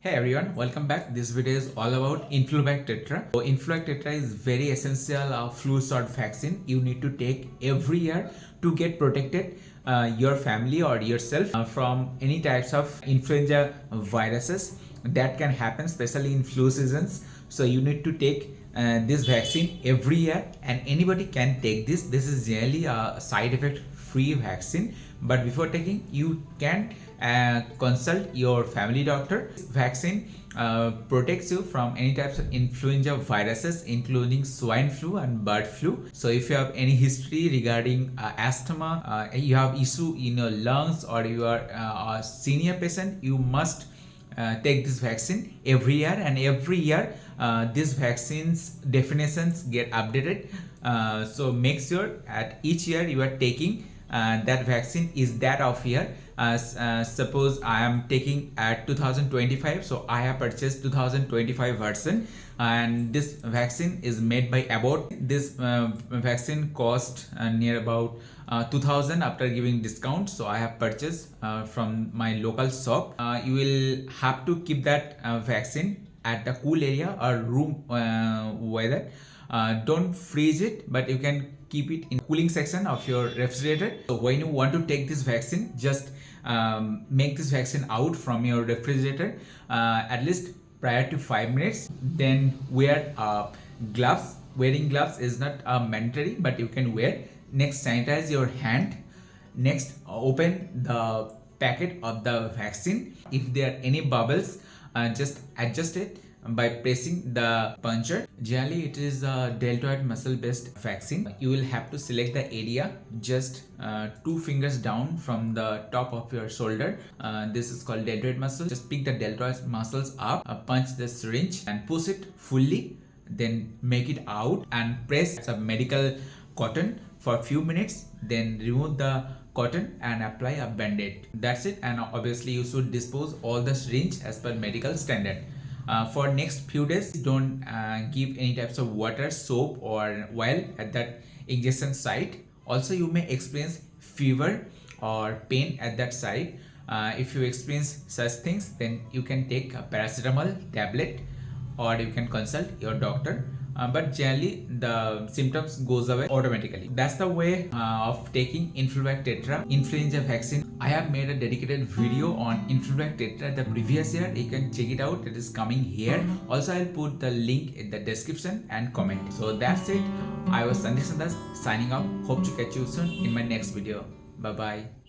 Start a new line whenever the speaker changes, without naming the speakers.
Hey everyone, welcome back. This video is all about Influvac Tetra. So Influvac Tetra is very essential flu shot vaccine you need to take every year to get protected your family or yourself from any types of influenza viruses that can happen, especially in flu seasons. So you need to take this vaccine every year, and anybody can take this. This is generally a side effect free vaccine, but before taking you can consult your family doctor. Vaccine protects you from any types of influenza viruses including swine flu and bird flu. So if you have any history regarding asthma, you have issue in your lungs, or you are a senior patient, you must take this vaccine every year, and every year these vaccines definitions get updated. So make sure at each year you are taking that vaccine is that of year. Suppose I am taking at 2025, so I have purchased 2025 version, and this vaccine is made by Abbott. This vaccine cost near about 2000 after giving discount, so I have purchased from my local shop. You will have to keep that vaccine at a cool area or room weather. Don't freeze it, but you can keep it in cooling section of your refrigerator. So when you want to take this vaccine, just make this vaccine out from your refrigerator at least prior to 5 minutes. Then wear gloves. Wearing gloves is not mandatory, but you can wear. Next, sanitize your hand. Next, open the packet of the vaccine. If there are any bubbles, just adjust it by pressing the puncture. Generally it is a deltoid muscle based vaccine. You will have to select the area just 2 fingers down from the top of your shoulder. This is called deltoid muscle. Just pick the deltoid muscles up, punch the syringe and push it fully, then make it out and press some medical cotton for a few minutes, then remove the cotton and apply a band-aid. That's it. And obviously you should dispose all the syringe as per medical standard. For next few days, don't give any types of water, soap or oil at that injection site. Also, you may experience fever or pain at that site. If you experience such things, then you can take a paracetamol tablet, or you can consult your doctor. But generally the symptoms goes away automatically. That's the way of taking Influvac Tetra influenza vaccine. I have made a dedicated video on Influvac Tetra the previous year. You can check it out. It is coming here. Also, I'll put the link in the description and comment. So that's it. I was Sandesh Sandas signing off. Hope to catch you soon in my next video. Bye bye.